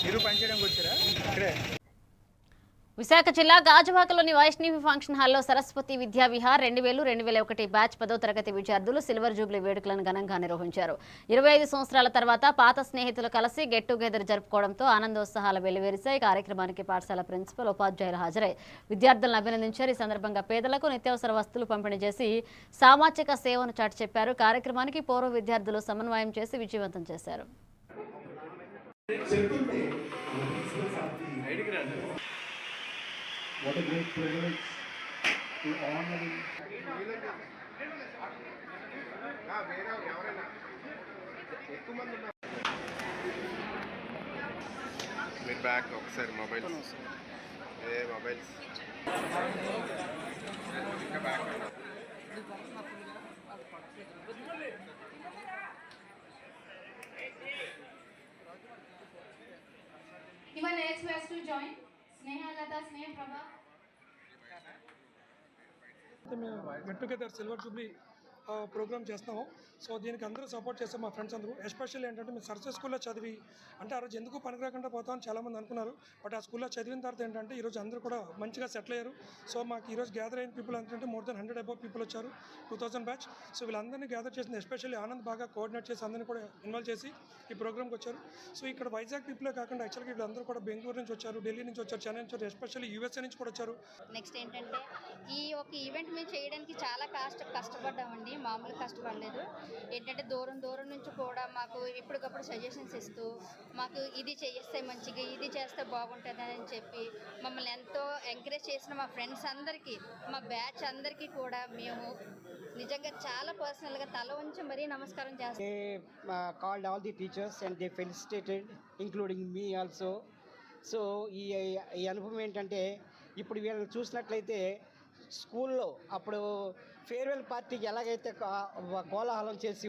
మీరు పనిచేయడానికి వచ్చారా? ఇక్కడే విశాఖ జిల్లా గాజువాకలోని వైష్ణవి ఫంక్షన్ హాల్లో సరస్వతి విద్యా విహార్ 2000-2001 బ్యాచ్ 10వ తరగతి విద్యార్థులు సిల్వర్ జూబ్లీ వేడుకలను ఘనంగా నిర్వహించారు. 25 సంవత్సరాల తర్వాత పాత స్నేహితులు కలిసి గెట్ టుగెదర్ జరుపుకోవడంతో ఆనందోత్సాహాలు వెల్లివిరిశాయి. కార్యక్రమానికి పాఠశాల ప్రిన్సిపల్, ఉపాధ్యాయులు హాజరై విద్యార్థులను అభినందించారు. ఈ సందర్భంగా పేదలకు నిత్యావసర వస్తువులు పంపిణీ చేసి సామాజిక సేవను చాటి చెప్పారు. కార్యక్రమానికి పూర్వ విద్యార్థులు సమన్వయం చేసి విజయవంతం చేశారు. What a great privilege to honor him. Mid back officer mobiles. Hey mobiles. Even next batch to join. Sneha Lata, Sneha Prabha. మేము get together silver jubilee programme చేస్తాము. సో దీనికి అందరూ సపోర్ట్ చేస్తాం, మా ఫ్రెండ్స్ అందరూ. ఎస్పెషల్లీ ఏంటంటే మేము సరస్వతి స్కూల్లో చదివి అంటే ఆ రోజు ఎందుకు పనికి రాకుండా పోతామని చాలామంది అనుకున్నారు. బట్ ఆ స్కూల్లో చదివిన తర్వాత ఏంటంటే ఈరోజు అందరూ కూడా మంచిగా సెటిల్ అయ్యారు. సో మాకు ఈరోజు గ్యాదర్ అయిన పీపుల్ ఏంటంటే మోర్ దెన్ 100 అబౌవ్ పీపుల్ వచ్చారు, 2000 బ్యాచ్. సో వీళ్ళందరినీ గ్యాదర్ చేసింది ఎస్పెషల్లీ ఆనంద్ బాగా కోఆర్డినేట్ చేసి అందరినీ కూడా ఇన్వాల్వ్ చేసి ఈ ప్రోగ్రామ్కి వచ్చారు. సో ఇక్కడ వైజాగ్ పీపులే కాకుండా యాక్చువల్గా వీళ్ళందరూ కూడా బెంగళూరు నుంచి వచ్చారు, ఢిల్లీ నుంచి వచ్చారు, చెన్నై నుంచి వచ్చారు, ఎస్పెషల్లీ యూఎస్ఏ నుంచి కూడా వచ్చారు. నెక్స్ట్ ఏంటంటే ఈ ఒక ఈవెంట్ మేము చేయడానికి చాలా కష్టపడ్డామండి, మామూలు కష్టపడలేదు. ఏంటంటే దూరం నుంచి కూడా మాకు ఇప్పటికప్పుడు సజెషన్స్ ఇస్తూ మాకు ఇది చేస్తే మంచిగా, ఇది చేస్తే బాగుంటుంది అని చెప్పి మమ్మల్ని ఎంతో ఎంకరేజ్ చేసిన మా ఫ్రెండ్స్ అందరికీ, మా బ్యాచ్ అందరికీ కూడా మేము నిజంగా చాలా పర్సనల్గా తల ఉంచి మరీ నమస్కారం చేస్తాం. Called all the teachers and they felicitated including me also. So ఈ అనుభవం ఏంటంటే ఇప్పుడు వీళ్ళని చూసినట్లయితే స్కూల్లో అప్పుడు ఫేర్వెల్ పార్టీకి ఎలాగైతే కోలాహలం చేసి